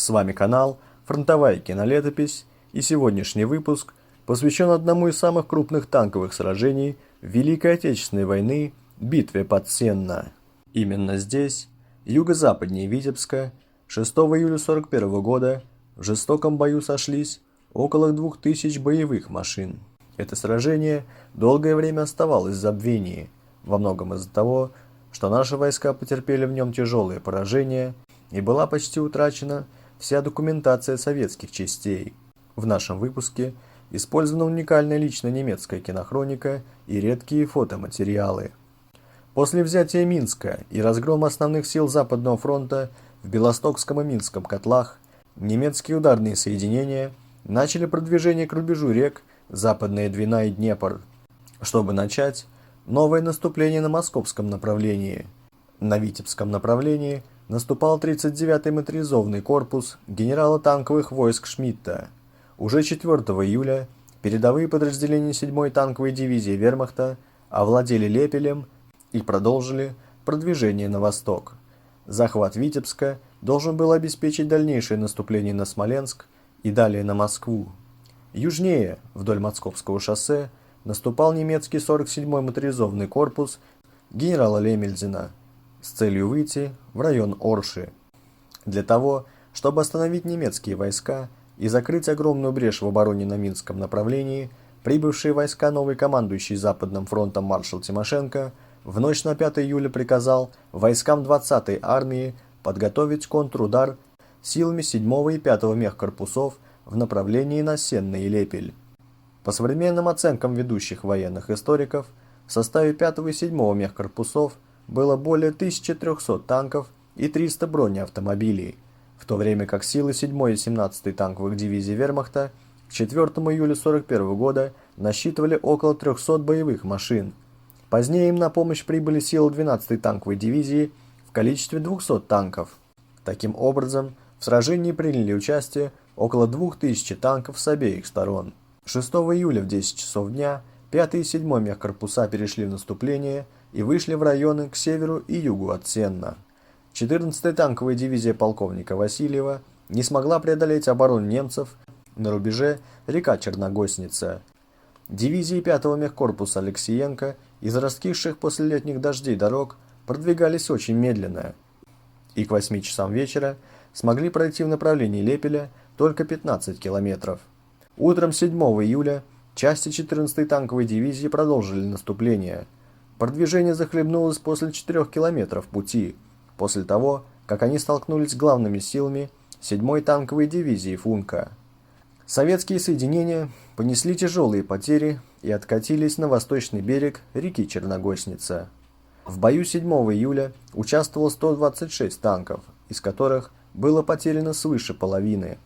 С вами канал «Фронтовая кинолетопись», и сегодняшний выпуск посвящен одному из самых крупных танковых сражений Великой Отечественной войны – битве под Сенно. Именно здесь, юго-западнее Витебска, 6 июля 1941 года в жестоком бою сошлись около 2000 боевых машин. Это сражение долгое время оставалось в забвении, во многом из-за того, что наши войска потерпели в нем тяжелые поражения и была почти утрачена вся документация советских частей. В нашем выпуске использована уникальная лично немецкая кинохроника и редкие фотоматериалы. После взятия Минска и разгрома основных сил Западного фронта в Белостокском и Минском котлах немецкие ударные соединения начали продвижение к рубежу рек Западная Двина и Днепр, чтобы начать новое наступление на московском направлении. На Витебском направлении наступал 39-й моторизованный корпус генерала танковых войск Шмидта. Уже 4 июля передовые подразделения 7-й танковой дивизии вермахта овладели Лепелем и продолжили продвижение на восток. Захват Витебска должен был обеспечить дальнейшее наступление на Смоленск и далее на Москву. Южнее, вдоль Московского шоссе, наступал немецкий 47-й моторизованный корпус генерала Лемельзена с целью выйти в район Орши. Для того, чтобы остановить немецкие войска и закрыть огромную брешь в обороне на Минском направлении, прибывшие войска новый командующий Западным фронтом маршал Тимошенко в ночь на 5 июля приказал войскам 20-й армии подготовить контрудар силами 7-го и 5-го мехкорпусов в направлении на Сенно и Лепель. По современным оценкам ведущих военных историков, в составе 5-го и 7-го мехкорпусов было более 1300 танков и 300 бронеавтомобилей, в то время как силы 7-й и 17-й танковых дивизий вермахта к 4 июля 1941 года насчитывали около 300 боевых машин. Позднее им на помощь прибыли силы 12-й танковой дивизии в количестве 200 танков. Таким образом, в сражении приняли участие около 2000 танков с обеих сторон. 6 июля в 10 часов дня 5-й и 7-й мехкорпуса перешли в наступление и вышли в районы к северу и югу от Сенна. 14-я танковая дивизия полковника Васильева не смогла преодолеть оборону немцев на рубеже река Черногосница. Дивизии 5-го мехкорпуса Алексеенко из раскисших после летних дождей дорог продвигались очень медленно и к 8 часам вечера смогли пройти в направлении Лепеля только 15 километров. Утром 7 июля части 14-й танковой дивизии продолжили наступление. Продвижение захлебнулось после 4 километров пути, после того, как они столкнулись с главными силами 7-й танковой дивизии Функа. Советские соединения понесли тяжелые потери и откатились на восточный берег реки Черногосница. В бою 7 июля участвовало 126 танков, из которых было потеряно свыше половины.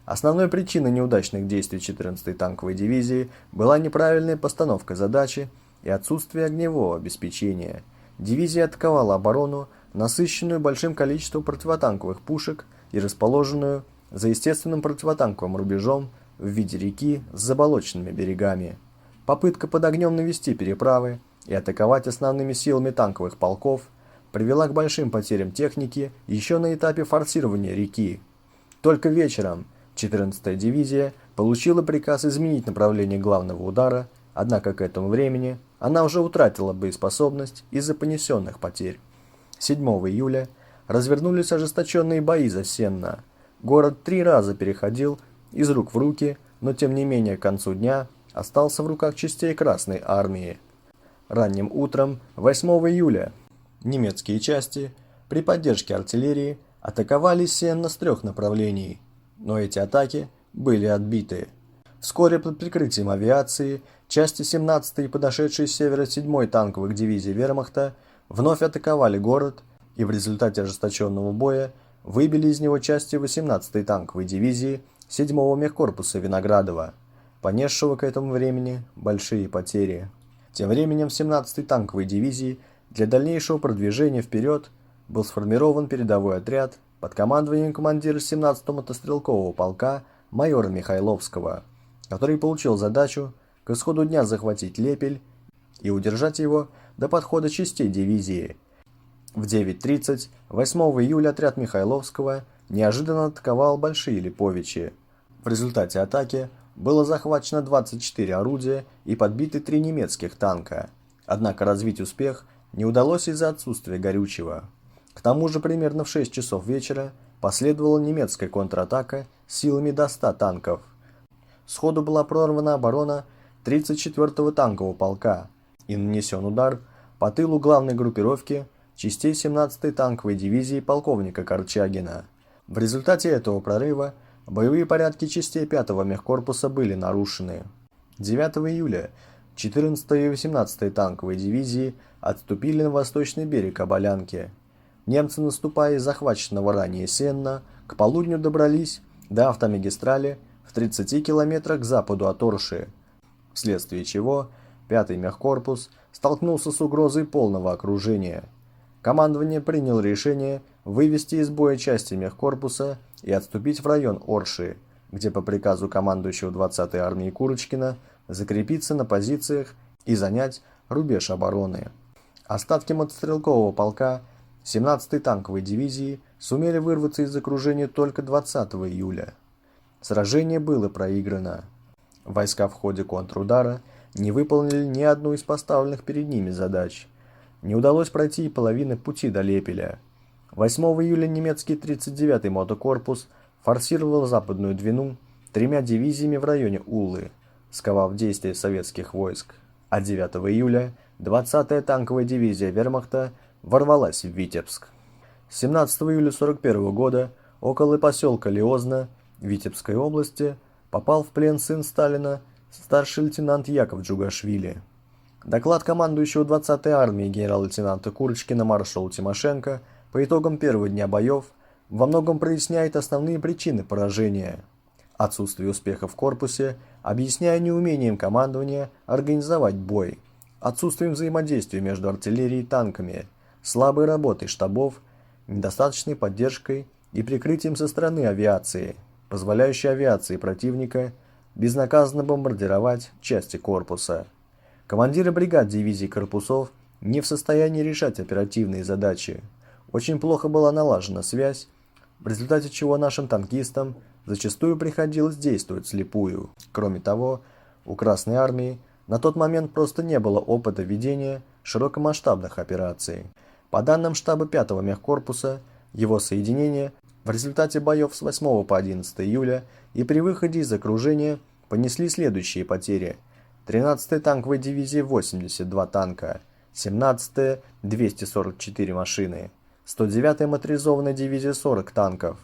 Основной причиной неудачных действий 14-й танковой дивизии была неправильная постановка задачи и отсутствие огневого обеспечения. Дивизия атаковала оборону, насыщенную большим количеством противотанковых пушек и расположенную за естественным противотанковым рубежом в виде реки с заболоченными берегами. Попытка под огнем навести переправы и атаковать основными силами танковых полков привела к большим потерям техники еще на этапе форсирования реки. Только вечером 14-я дивизия получила приказ изменить направление главного удара, однако к этому времени она уже утратила боеспособность из-за понесенных потерь. 7 июля развернулись ожесточенные бои за Сенно. Город 3 раза переходил из рук в руки, но тем не менее к концу дня остался в руках частей Красной армии. Ранним утром 8 июля немецкие части при поддержке артиллерии атаковали Сенно с 3 направлений, но эти атаки были отбиты. Вскоре под прикрытием авиации части 17-й и подошедшие с севера 7-й танковых дивизий вермахта вновь атаковали город и в результате ожесточенного боя выбили из него части 18-й танковой дивизии 7-го мехкорпуса Виноградова, понесшего к этому времени большие потери. Тем временем в 17-й танковой дивизии для дальнейшего продвижения вперед был сформирован передовой отряд под командованием командира 17-го мотострелкового полка майора Михайловского, который получил задачу к исходу дня захватить Лепель и удержать его до подхода частей дивизии. В 9:30 8 июля отряд Михайловского неожиданно атаковал Большие Липовичи. В результате атаки было захвачено 24 орудия и подбиты 3 немецких танка. Однако развить успех не удалось из-за отсутствия горючего. К тому же примерно в 6 часов вечера последовала немецкая контратака силами до 100 танков. Сходу была прорвана оборона 34-го танкового полка и нанесен удар по тылу главной группировки частей 17-й танковой дивизии полковника Корчагина. В результате этого прорыва боевые порядки частей 5-го мехкорпуса были нарушены. 9 июля 14-я и 18-я танковые дивизии отступили на восточный берег Оболянки. Немцы, наступая из захваченного ранее Сенна, к полудню добрались до автомагистрали в 30 километрах к западу от Орши, вследствие чего 5-й мехкорпус столкнулся с угрозой полного окружения. Командование приняло решение вывести из боя части мехкорпуса и отступить в район Орши, где по приказу командующего 20-й армии Курочкина закрепиться на позициях и занять рубеж обороны. Остатки мотострелкового полка 17-й танковой дивизии сумели вырваться из окружения только 20 июля. Сражение было проиграно. Войска в ходе контрудара не выполнили ни одну из поставленных перед ними задач. Не удалось пройти и половины пути до Лепеля. 8 июля немецкий 39-й мотокорпус форсировал Западную Двину 3 дивизиями в районе Улы, сковав действия советских войск. А 9 июля 20-я танковая дивизия вермахта ворвалась в Витебск. 17 июля 1941 года около поселка Лиозна Витебской области попал в плен сын Сталина, старший лейтенант Яков Джугашвили. Доклад командующего 20-й армией генерал-лейтенанта Курочкина маршалу Тимошенко по итогам первого дня боев во многом проясняет основные причины поражения. Отсутствие успеха в корпусе, объясняя неумением командования организовать бой, отсутствием взаимодействия между артиллерией и танками, слабой работой штабов, недостаточной поддержкой и прикрытием со стороны авиации, позволяющей авиации противника безнаказанно бомбардировать части корпуса. Командиры бригад дивизий корпусов не в состоянии решать оперативные задачи. Очень плохо была налажена связь, в результате чего нашим танкистам зачастую приходилось действовать вслепую. Кроме того, у Красной армии на тот момент просто не было опыта ведения широкомасштабных операций. По данным штаба 5-го мехкорпуса, его соединения в результате боев с 8 по 11 июля и при выходе из окружения понесли следующие потери. 13-я танковая дивизия 82 танка, 17-я 244 машины, 109-я моторизованная дивизия 40 танков.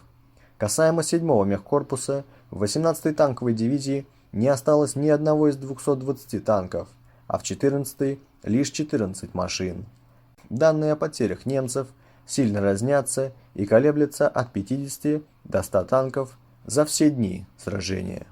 Касаемо 7-го мехкорпуса, в 18-й танковой дивизии не осталось ни одного из 220 танков, а в 14-й лишь 14 машин. Данные о потерях немцев сильно разнятся и колеблются от 50 до 100 танков за все дни сражения.